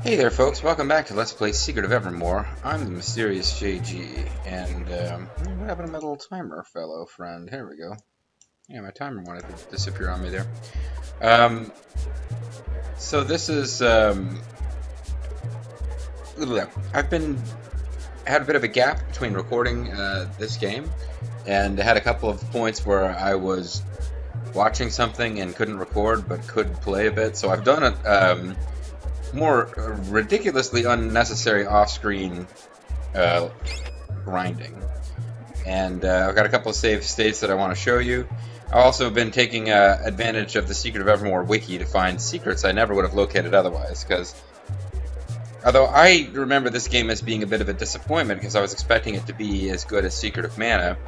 Hey there folks, welcome back to Let's Play Secret of Evermore. I'm the MysteriousJG, and what happened to my little timer, fellow friend? Here we go. Yeah, my timer wanted to disappear on me there. So this is, I've had a bit of a gap between recording this game, and I had a couple of points where I was watching something and couldn't record, but could play a bit, so I've done it, more ridiculously unnecessary off-screen grinding. And I've got a couple of save states that I want to show you. I've also been taking advantage of the Secret of Evermore wiki to find secrets I never would have located otherwise, because although I remember this game as being a bit of a disappointment because I was expecting it to be as good as Secret of Mana,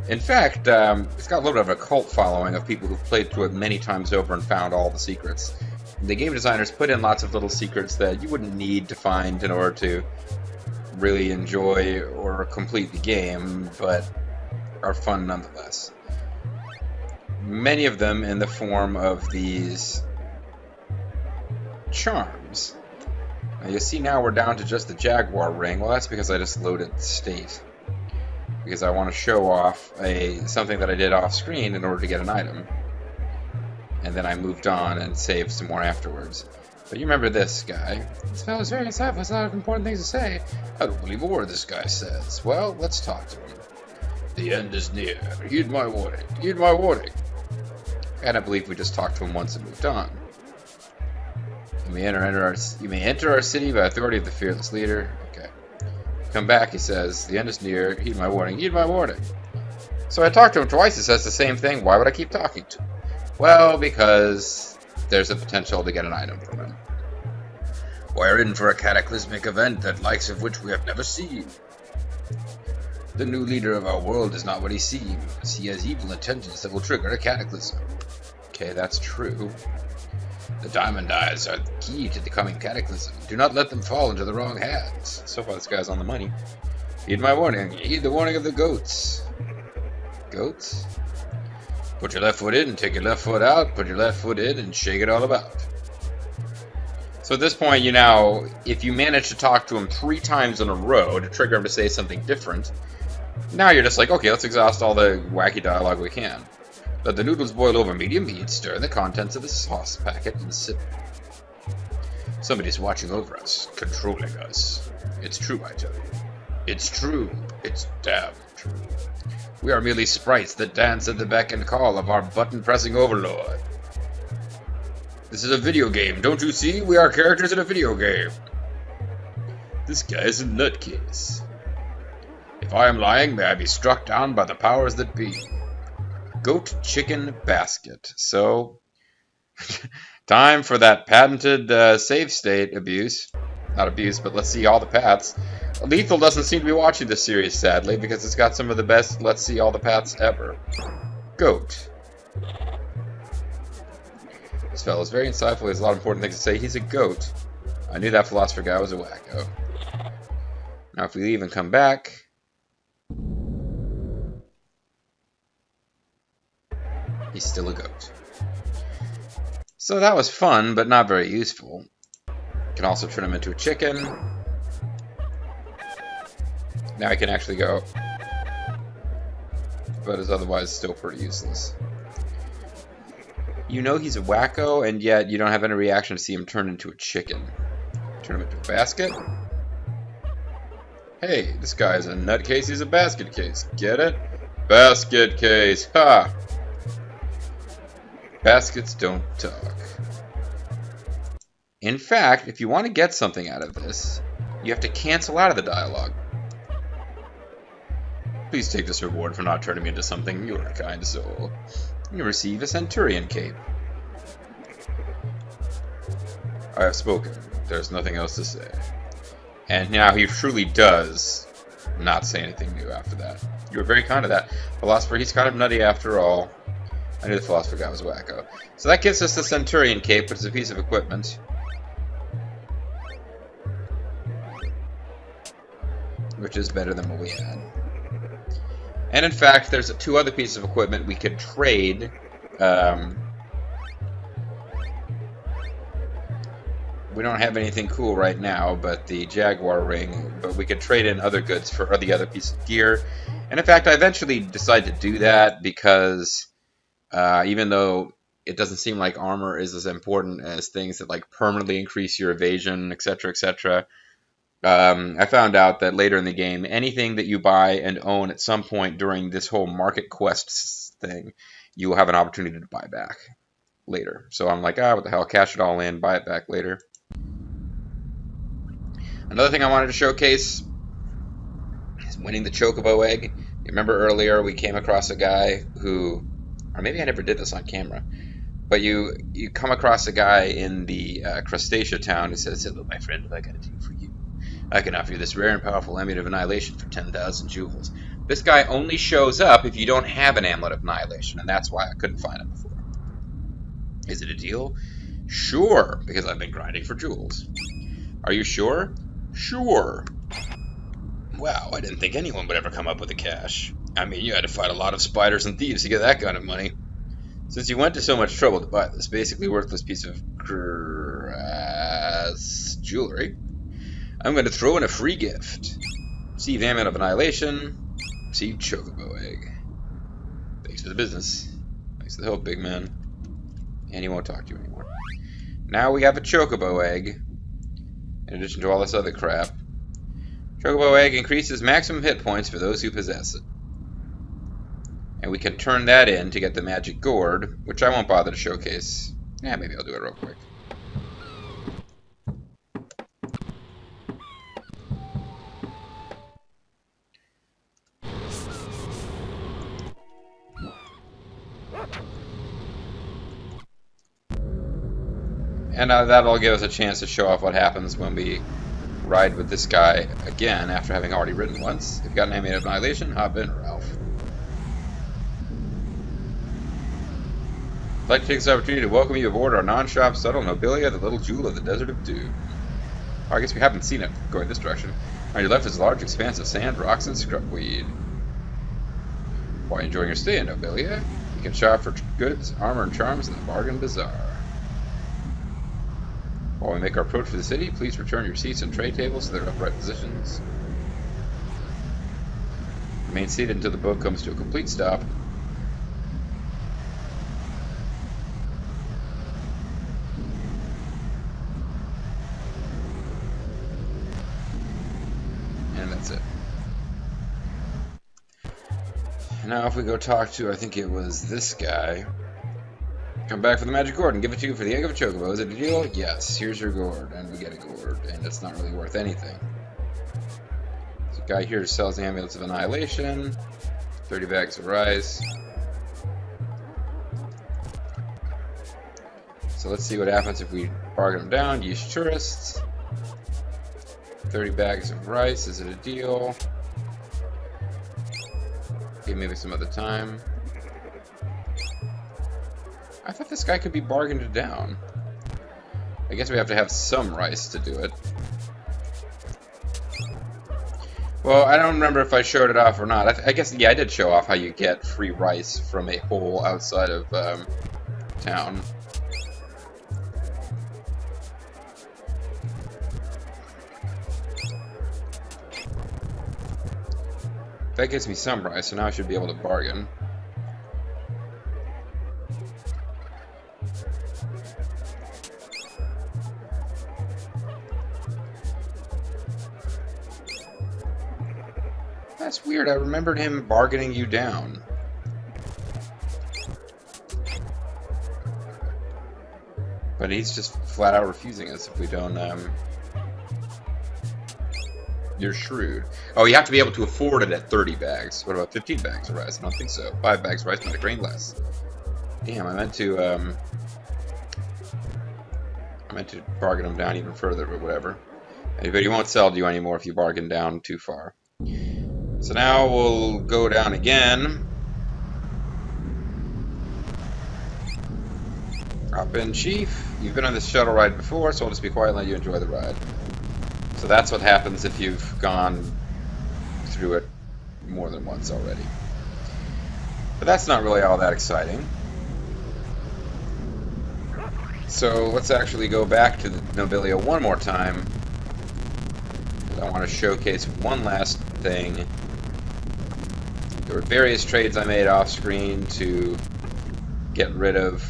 in fact, it's got a little bit of a cult following of people who've played through it many times over and found all the secrets. The game designers put in lots of little secrets that you wouldn't need to find in order to really enjoy or complete the game, but are fun nonetheless. Many of them in the form of these charms. Now you see now we're down to just the Jaguar Ring. Well, that's because I just loaded the state. Because I want to show off something that I did off screen in order to get an item. And then I moved on and saved some more afterwards. But you remember this guy. This fellow's very insightful, has a lot of important things to say. I don't believe a word this guy says. Well, let's talk to him. The end is near. Heed my warning. Heed my warning. And I believe we just talked to him once and moved on. You may enter our city by authority of the fearless leader. Okay. Come back, he says. The end is near. Heed my warning. Heed my warning. So I talked to him twice. He says the same thing. Why would I keep talking to him? Well, because there's a potential to get an item from him. We're in for a cataclysmic event, the likes of which we have never seen. The new leader of our world is not what he seems. He has evil intentions that will trigger a cataclysm. Okay, that's true. The diamond eyes are the key to the coming cataclysm. Do not let them fall into the wrong hands. So far, this guy's on the money. Heed my warning. Heed the warning of the goats. Goats? Put your left foot in, take your left foot out, put your left foot in, and shake it all about. So at this point, if you manage to talk to him 3 times in a row to trigger him to say something different, now you're just like, okay, let's exhaust all the wacky dialogue we can. Let the noodles boil over medium heat, stir in the contents of the sauce packet, and sip. Somebody's watching over us, controlling us. It's true, I tell you. It's true. It's damn true. We are merely sprites that dance at the beck and call of our button-pressing overlord. This is a video game, don't you see? We are characters in a video game. This guy is a nutcase. If I am lying, may I be struck down by the powers that be. Goat Chicken Basket. So, time for that patented save state abuse. Not abuse, but let's see all the paths. Lethal doesn't seem to be watching this series, sadly, because it's got some of the best let's see all the paths ever. Goat. This fellow's very insightful, he has a lot of important things to say. He's a goat. I knew that philosopher guy was a wacko. Now if we leave and come back... he's still a goat. So that was fun, but not very useful. Can also turn him into a chicken. Now I can actually go, but is otherwise still pretty useless. You know he's a wacko, and yet you don't have any reaction to see him turn into a chicken. Turn him into a basket? Hey, this guy's a nutcase, he's a basket case. Get it? Basket case, ha! Baskets don't talk. In fact, if you want to get something out of this, you have to cancel out of the dialogue. Please take this reward for not turning me into something, you're a kind soul. You receive a Centurion Cape. I have spoken. There's nothing else to say. And now he truly does not say anything new after that. You were very kind of that. Philosopher, he's kind of nutty after all. I knew the philosopher guy was wacko. So that gives us the Centurion Cape, which is a piece of equipment. Which is better than what we had. And in fact, there's 2 other pieces of equipment we could trade we don't have anything cool right now but the Jaguar Ring, but we could trade in other goods for the other piece of gear. And in fact, I eventually decided to do that because even though it doesn't seem like armor is as important as things that like permanently increase your evasion, etc., etc., I found out that later in the game, anything that you buy and own at some point during this whole market quest thing, you will have an opportunity to buy back later. So I'm like, what the hell, cash it all in, buy it back later. Another thing I wanted to showcase is winning the Chocobo Egg. You remember earlier we came across a guy who, or maybe I never did this on camera, but you come across a guy in the Crustacea town who says, "Hello, my friend, what I got to do for you? I can offer you this rare and powerful amulet of annihilation for 10,000 jewels." This guy only shows up if you don't have an amulet of annihilation, and that's why I couldn't find him before. Is it a deal? Sure, because I've been grinding for jewels. Are you sure? Sure. Wow, I didn't think anyone would ever come up with the cash. I mean, you had to fight a lot of spiders and thieves to get that kind of money. Since you went to so much trouble to buy this basically worthless piece of grass jewelry, I'm going to throw in a free gift. Receive Amulet of Annihilation. Receive Chocobo Egg. Thanks for the business. Thanks for the help, big man. And he won't talk to you anymore. Now we have a Chocobo Egg. In addition to all this other crap. Chocobo Egg increases maximum hit points for those who possess it. And we can turn that in to get the magic Gourd, which I won't bother to showcase. Yeah, maybe I'll do it real quick. And that'll give us a chance to show off what happens when we ride with this guy again after having already ridden once. If you've got an Amulet of Annihilation, hop in, Ralph. I'd like to take this opportunity to welcome you aboard our non-shop subtle Nobilia, the little jewel of the Desert of Doom. Oh, I guess we haven't seen it going this direction. On your left is a large expanse of sand, rocks, and scrubweed. While enjoying your stay in Nobilia, you can shop for goods, armor, and charms in the Bargain Bazaar. While we make our approach to the city, please return your seats and tray tables to their upright positions. Remain seated until the boat comes to a complete stop. And that's it. Now if we go talk to, I think it was this guy. Come back for the magic Gourd and give it to you for the egg of a Chocobo. Is it a deal? Yes. Here's your Gourd. And we get a Gourd. And it's not really worth anything. There's a guy here who sells amulets of annihilation. 30 bags of rice. So let's see what happens if we bargain them down. Use tourists. 30 bags of rice. Is it a deal? Okay, maybe some other time. I thought this guy could be bargained down. I guess we have to have some rice to do it. Well, I don't remember if I showed it off or not. I guess, yeah, I did show off how you get free rice from a hole outside of town. That gives me some rice, so now I should be able to bargain. That's weird. I remembered him bargaining you down. But he's just flat out refusing us if we don't, You're shrewd. Oh, you have to be able to afford it at 30 bags. What about 15 bags of rice? I don't think so. 5 bags of rice, not a grain less. Damn, I meant to bargain him down even further, but whatever. But he won't sell to you anymore if you bargain down too far. So now we'll go down again. Hop in, Chief. You've been on this shuttle ride before, so I'll just be quiet and let you enjoy the ride. So that's what happens if you've gone through it more than once already. But that's not really all that exciting. So let's actually go back to the Nobilia one more time. I want to showcase one last thing. There were various trades I made off screen to get rid of.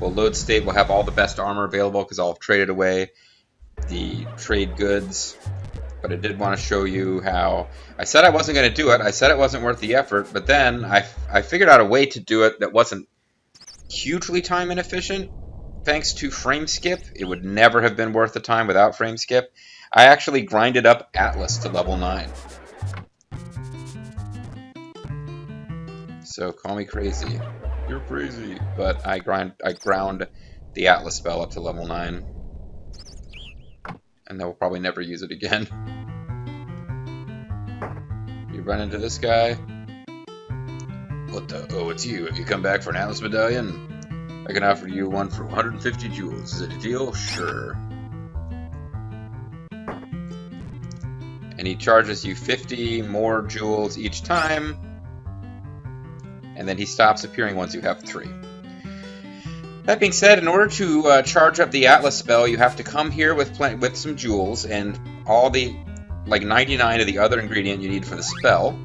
Well, load state will have all the best armor available because I'll have traded away the trade goods. But I did want to show you how I said I wasn't going to do it. I said it wasn't worth the effort, but then I figured out a way to do it that wasn't hugely time inefficient. Thanks to frame skip, it would never have been worth the time without frame skip. I actually grinded up Atlas to level 9. So call me crazy. You're crazy. But I ground the Atlas spell up to level 9. And then we'll probably never use it again. You run into this guy. What the? Oh, it's you. Have you come back for an Atlas medallion? I can offer you one for 150 jewels. Is it a deal? Sure. And he charges you 50 more jewels each time. And then he stops appearing once you have 3. That being said, in order to charge up the Atlas spell, you have to come here with some jewels and all the, like 99 of the other ingredient you need for the spell.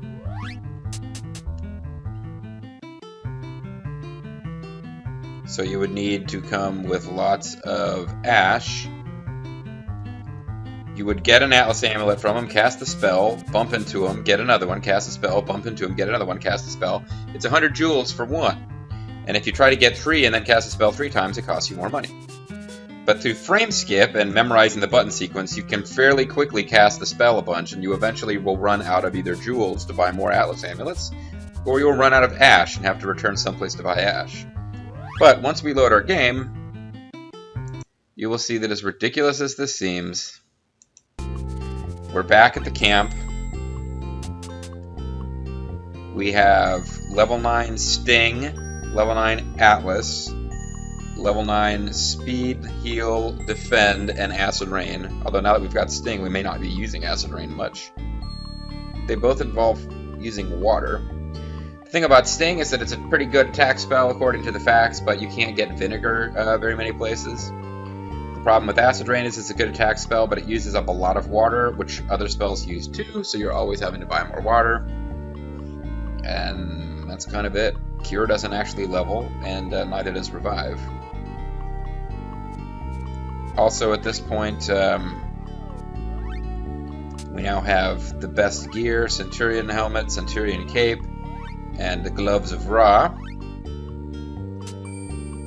So you would need to come with lots of ash. You would get an Atlas amulet from him, cast the spell, bump into him, get another one, cast the spell, bump into him, get another one, cast the spell. It's 100 jewels for one. And if you try to get 3 and then cast a spell 3 times, it costs you more money. But through frame skip and memorizing the button sequence, you can fairly quickly cast the spell a bunch, and you eventually will run out of either jewels to buy more Atlas amulets, or you'll run out of ash and have to return someplace to buy ash. But once we load our game, you will see that as ridiculous as this seems, we're back at the camp. We have level 9 Sting, level 9 Atlas, level 9 Speed, Heal, Defend, and Acid Rain. Although now that we've got Sting, we may not be using Acid Rain much. They both involve using water. The thing about Sting is that it's a pretty good attack spell according to the facts, but you can't get Vinegar very many places. The problem with Acid Rain is it's a good attack spell, but it uses up a lot of water, which other spells use too, so you're always having to buy more water. And that's kind of it. Cure doesn't actually level, and neither does Revive. Also, at this point, we now have the best gear, Centurion Helmet, Centurion Cape, and the Gloves of Ra.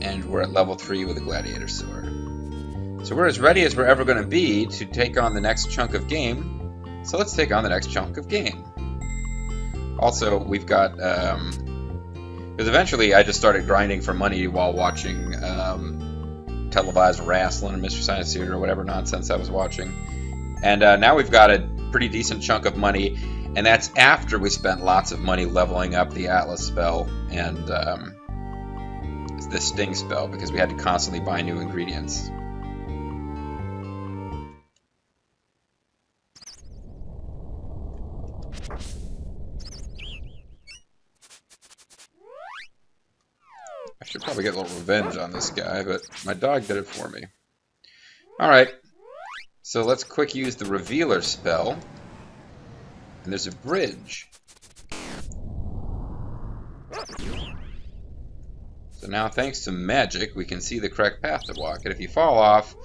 And we're at level 3 with a Gladiator Sword. So we're as ready as we're ever going to be to take on the next chunk of game. So let's take on the next chunk of game. Also, we've got... because eventually I just started grinding for money while watching televised wrestling or Mystery Science Theater or whatever nonsense I was watching. And now we've got a pretty decent chunk of money, and that's after we spent lots of money leveling up the Atlas spell and the Sting spell, because we had to constantly buy new ingredients. I should probably get a little revenge on this guy, but my dog did it for me. Alright, so let's quick use the Revealer spell. And there's a bridge. So now, thanks to magic, we can see the correct path to walk. And if you fall off,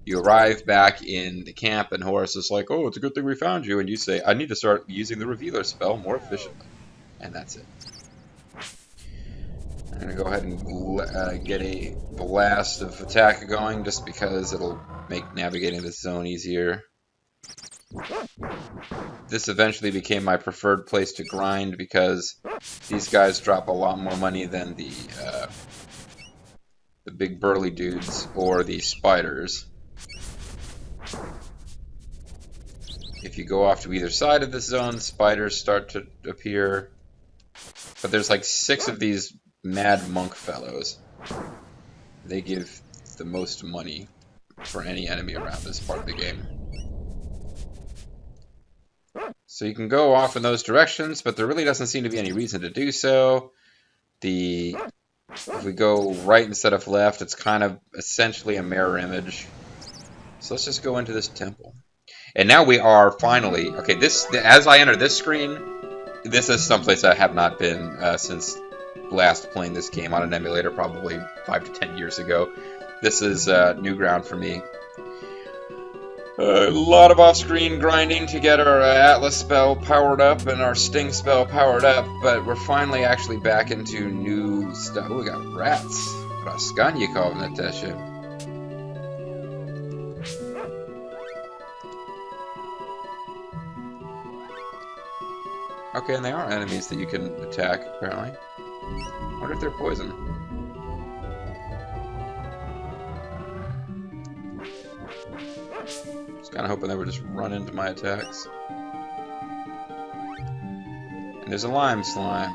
you arrive back in the camp, and Horace is like, oh, it's a good thing we found you. And you say, I need to start using the Revealer spell more efficiently. And that's it. I'm going to go ahead and get a blast of attack going, just because it'll make navigating this zone easier. This eventually became my preferred place to grind, because these guys drop a lot more money than the big burly dudes or the spiders. If you go off to either side of this zone, spiders start to appear. But there's like 6 of these mad monk fellows. They give the most money for any enemy around this part of the game. So you can go off in those directions, but there really doesn't seem to be any reason to do so. The If we go right instead of left, it's kind of essentially a mirror image. So let's just go into this temple. And now we are finally... Okay, as I enter this screen, this is someplace I have not been since last playing this game on an emulator, probably 5 to 10 years ago. This is new ground for me. A lot of off-screen grinding to get our Atlas spell powered up and our Sting spell powered up, but we're finally actually back into new stuff. Oh, we got rats. Raskannikov, Natasha. Okay, and they are enemies that you can attack, apparently. I wonder if they're poison. Just kind of hoping they would just run into my attacks. And there's a lime slime.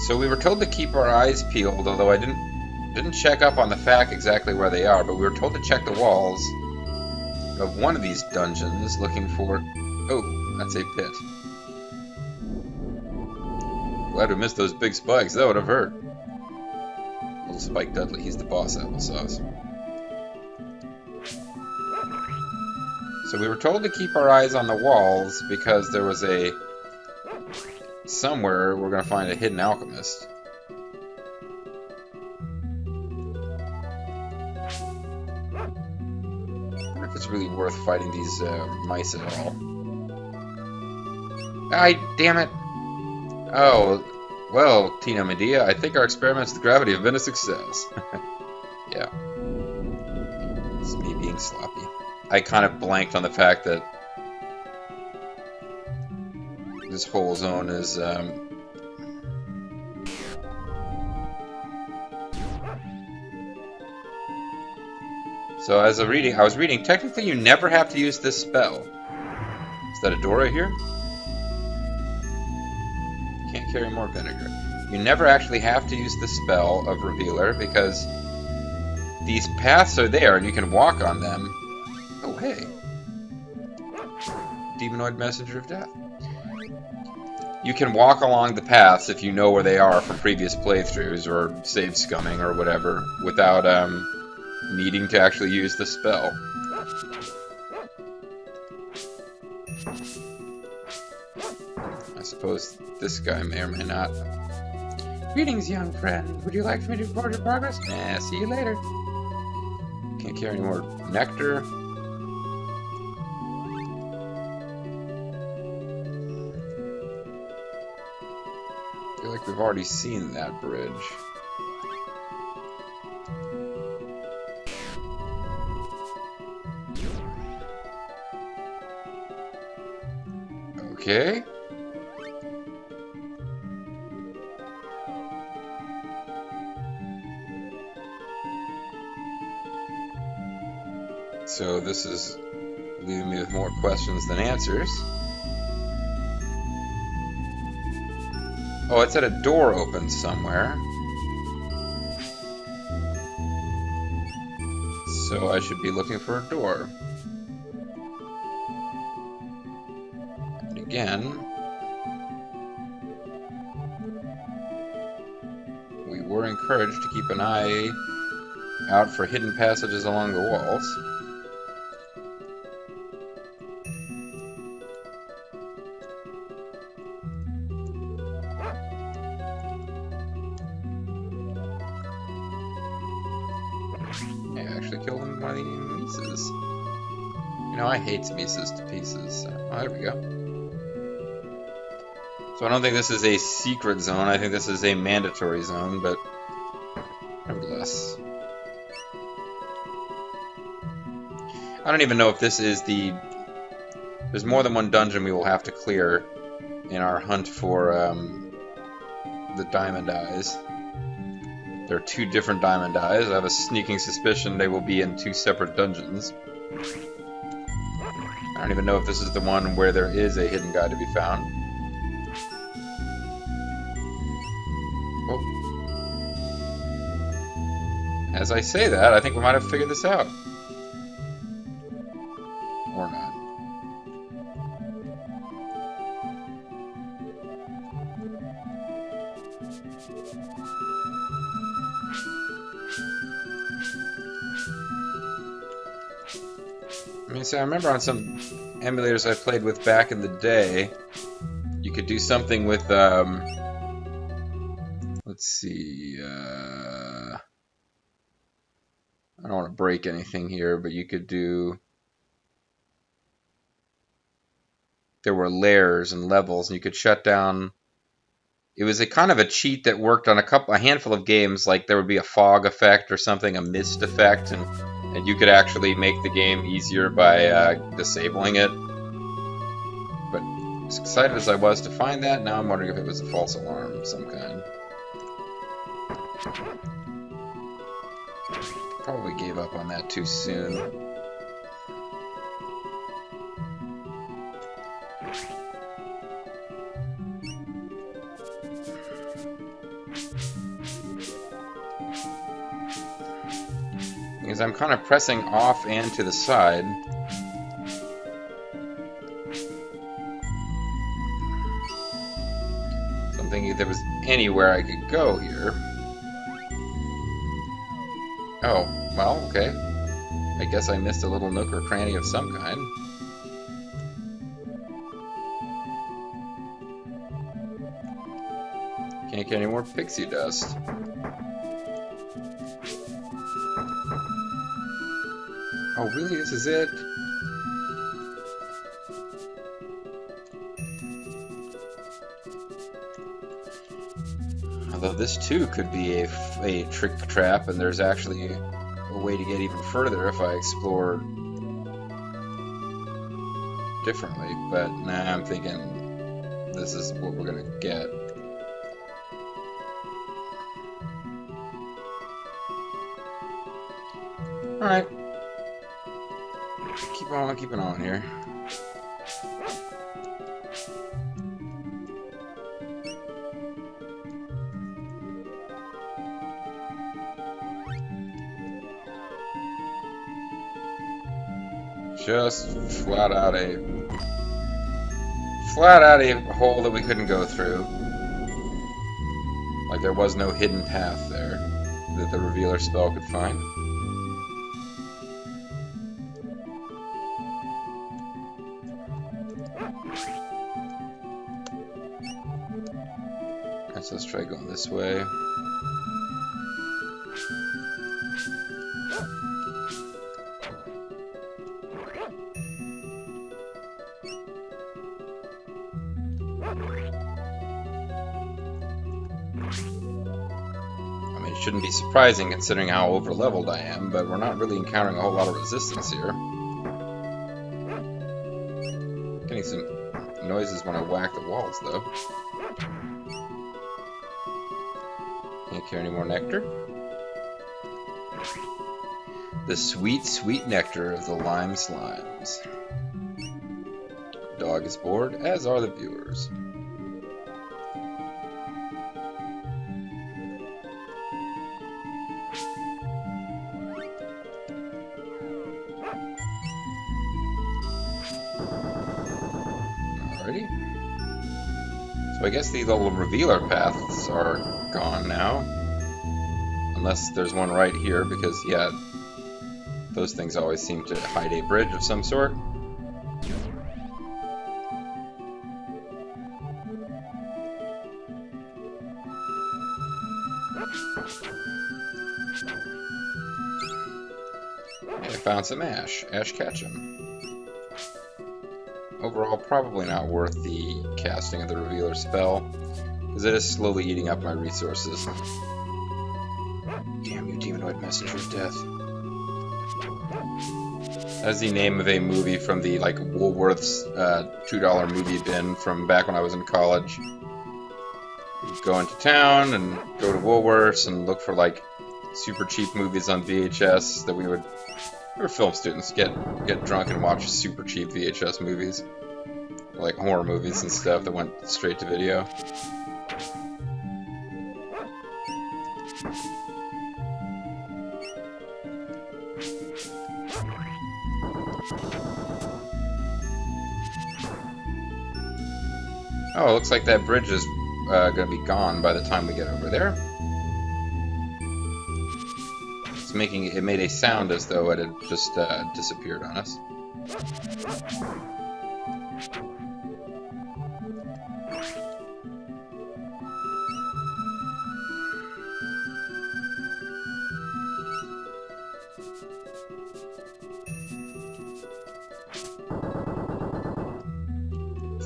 So we were told to keep our eyes peeled, although I didn't check up on the fact exactly where they are, but we were told to check the walls of one of these dungeons looking for... Oh, that's a pit. Glad we missed those big spikes. That would have hurt. Little Spike Dudley, he's the boss applesauce. So we were told to keep our eyes on the walls because there was a... Somewhere we're going to find a hidden alchemist. I wonder if it's really worth fighting these mice at all. Damn it! Oh, well, Tina Medea, I think our experiments with gravity have been a success. Yeah. It's me being sloppy. I kind of blanked on the fact that this whole zone is, So as I was reading, technically you never have to use this spell. Is that a door right here? Can't carry more vinegar. You never actually have to use the spell of Revealer because these paths are there and you can walk on them. Oh, hey. Demonoid Messenger of Death. You can walk along the paths if you know where they are from previous playthroughs or save scumming or whatever without needing to actually use the spell. I suppose this guy may or may not. Greetings, young friend. Would you like for me to report your progress? Nah, see you later. Can't carry any more nectar. I feel like we've already seen that bridge. Okay. So this is leaving me with more questions than answers. Oh, it said a door opened somewhere. So I should be looking for a door. And again, we were encouraged to keep an eye out for hidden passages along the walls. I hate Mises to pieces. So. Oh, there we go. So I don't think this is a secret zone. I think this is a mandatory zone, but nevertheless. I don't even know if this is the... There's more than one dungeon we will have to clear in our hunt for the diamond eyes. There are 2 different diamond eyes. I have a sneaking suspicion they will be in 2 separate dungeons. I don't even know if this is the one where there is a hidden guy to be found. Oh. As I say that, I think we might have figured this out. Or not. I mean, so I remember on some emulators I played with back in the day, you could do something with, let's see, I don't want to break anything here, but you could do, there were layers and levels, and you could shut down, it was a kind of a cheat that worked on a handful of games, like there would be a fog effect or something, a mist effect, and you could actually make the game easier by disabling it. But as excited as I was to find that, now I'm wondering if it was a false alarm of some kind. Probably gave up on that too soon. Because I'm kind of pressing off and to the side. So I'm thinking if there was anywhere I could go here. Oh, well, okay. I guess I missed a little nook or cranny of some kind. Can't get any more pixie dust. Oh, really? This is it? Although this too could be a trick trap, and there's actually a way to get even further if I explore differently. But nah, I'm thinking this is what we're gonna get. Alright. Keeping on here. Just flat out a hole that we couldn't go through. Like there was no hidden path there that the revealer spell could find. Alright, so let's try going this way. Shouldn't be surprising considering how over-leveled I am, but we're not really encountering a whole lot of resistance here. Getting some noises when I whack the walls, though. Can't carry any more nectar. The sweet, sweet nectar of the lime slimes. Dog is bored, as are the viewers. So I guess these little revealer paths are gone now. Unless there's one right here, because, yeah, those things always seem to hide a bridge of some sort. I found some ash. Ash Ketchum. Overall, probably not worth the casting of the revealer spell, because it is slowly eating up my resources. Damn you, Demonoid Messenger of Death. That's the name of a movie from the, like, Woolworth's $2 movie bin from back when I was in college. You'd go into town and go to Woolworth's and look for, like, super cheap movies on VHS that we were film students, get drunk and watch super cheap VHS movies. Like horror movies and stuff that went straight to video. Oh, it looks like that bridge is going to be gone by the time we get over there. It made a sound as though it had just disappeared on us. So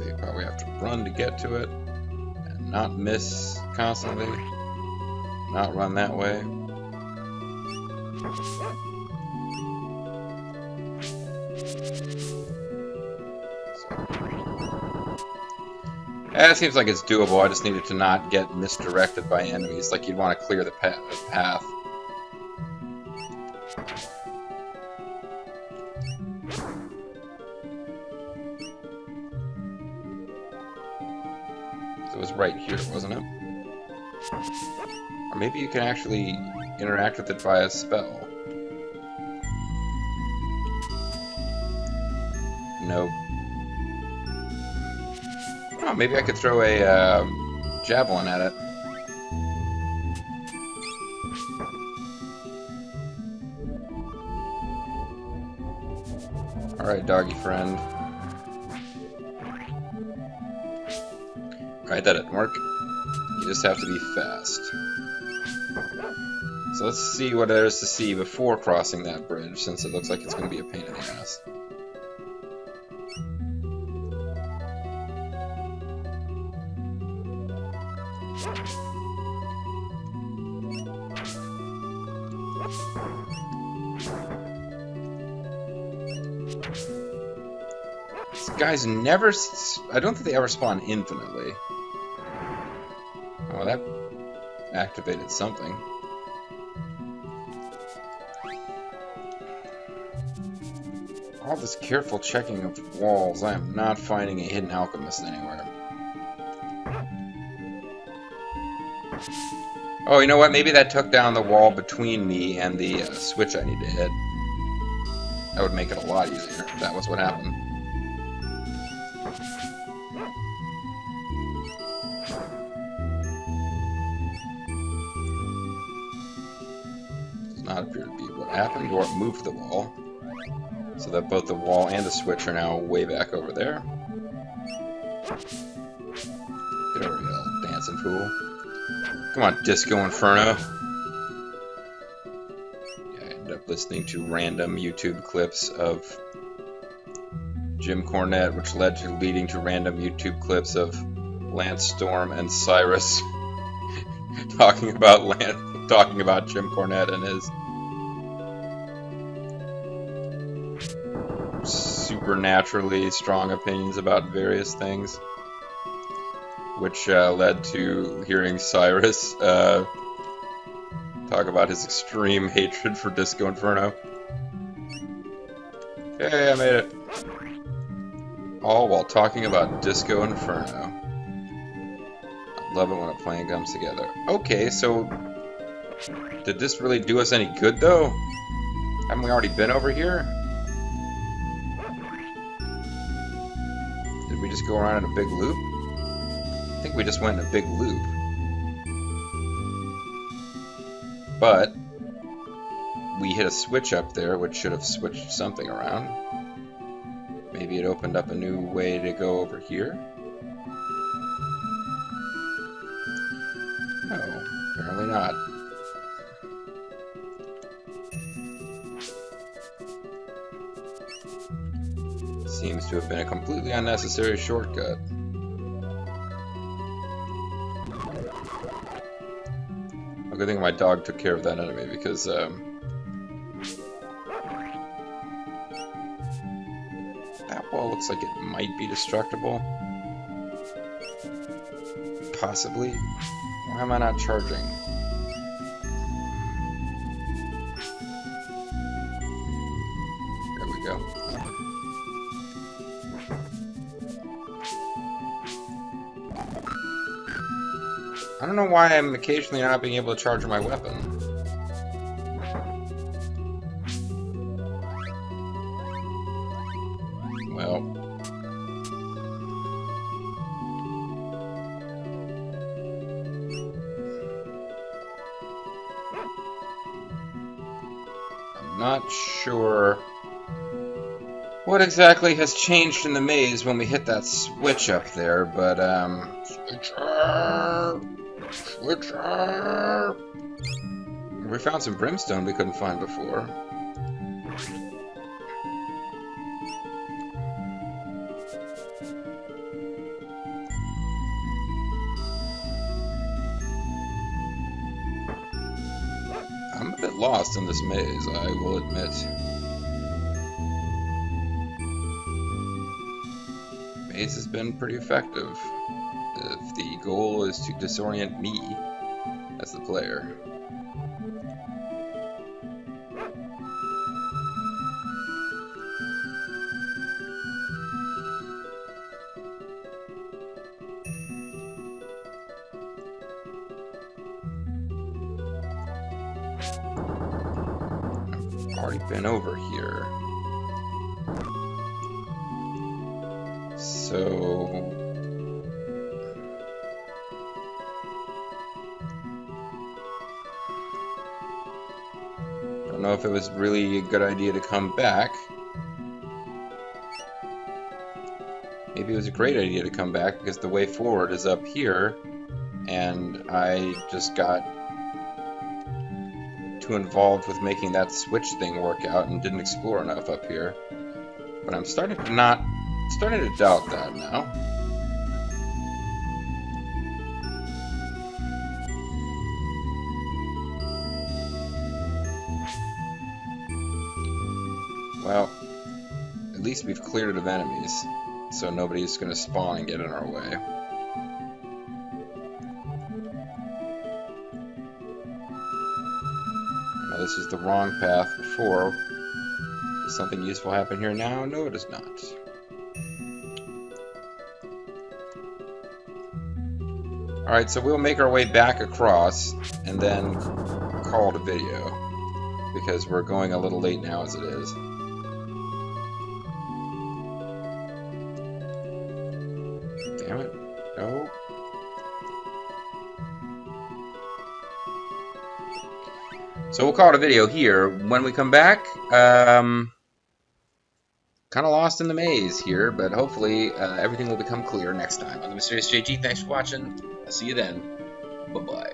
you probably have to run to get to it, and not miss constantly. Not run that way. It seems like it's doable. I just needed to not get misdirected by enemies. Like, you'd want to clear the path. So it was right here, wasn't it? Or maybe you can actually interact with it via spell. Nope. Oh, maybe I could throw a javelin at it. Alright, doggy friend. Alright, that didn't work. You just have to be fast. So let's see what there is to see before crossing that bridge, since it looks like it's going to be a pain in the ass. These guys never... I don't think they ever spawn infinitely. Oh, that activated something. All this careful checking of walls, I am not finding a hidden alchemist anywhere. Oh, you know what? Maybe that took down the wall between me and the switch I need to hit. That would make it a lot easier if that was what happened. Does not appear to be what happened, or it moved the wall. So that both the wall and the switch are now way back over there. Get over here, little dancing fool. Come on, Disco Inferno. Yeah, I ended up listening to random YouTube clips of Jim Cornette, which led to leading to random YouTube clips of Lance Storm and Cyrus talking about Jim Cornette and his supernaturally strong opinions about various things, which led to hearing Cyrus talk about his extreme hatred for Disco Inferno. Okay, I made it. All while talking about Disco Inferno. I love it when a plan comes together. Okay, so did this really do us any good, though? Haven't we already been over here? Did we just go around in a big loop? I think we just went in a big loop. But we hit a switch up there, which should have switched something around. Maybe it opened up a new way to go over here. No, apparently not. Seems to have been a completely unnecessary shortcut. A good thing my dog took care of that enemy, because that wall looks like it might be destructible. Possibly. Why am I not charging? There we go. I don't know why I'm occasionally not being able to charge my weapon. Well. I'm not sure what exactly has changed in the maze when we hit that switch up there, but, Switcher! Switcher! We found some brimstone we couldn't find before. I'm a bit lost in this maze, I will admit. Maze has been pretty effective. If the goal is to disorient me as the player. I've already been over here. So... I don't know if it was really a good idea to come back. Maybe it was a great idea to come back because the way forward is up here, and I just got too involved with making that switch thing work out and didn't explore enough up here. But I'm starting to doubt that now. Well, at least we've cleared it of enemies, so nobody's going to spawn and get in our way. Now this is the wrong path before. Does something useful happen here now? No, it does not. Alright, so we'll make our way back across and then call it a video, because we're going a little late now as it is. Damn it. No. So we'll call it a video here. When we come back, kind of lost in the maze here, but hopefully everything will become clear next time on the MysteriousJG. Thanks for watching. I'll see you then. Bye-bye.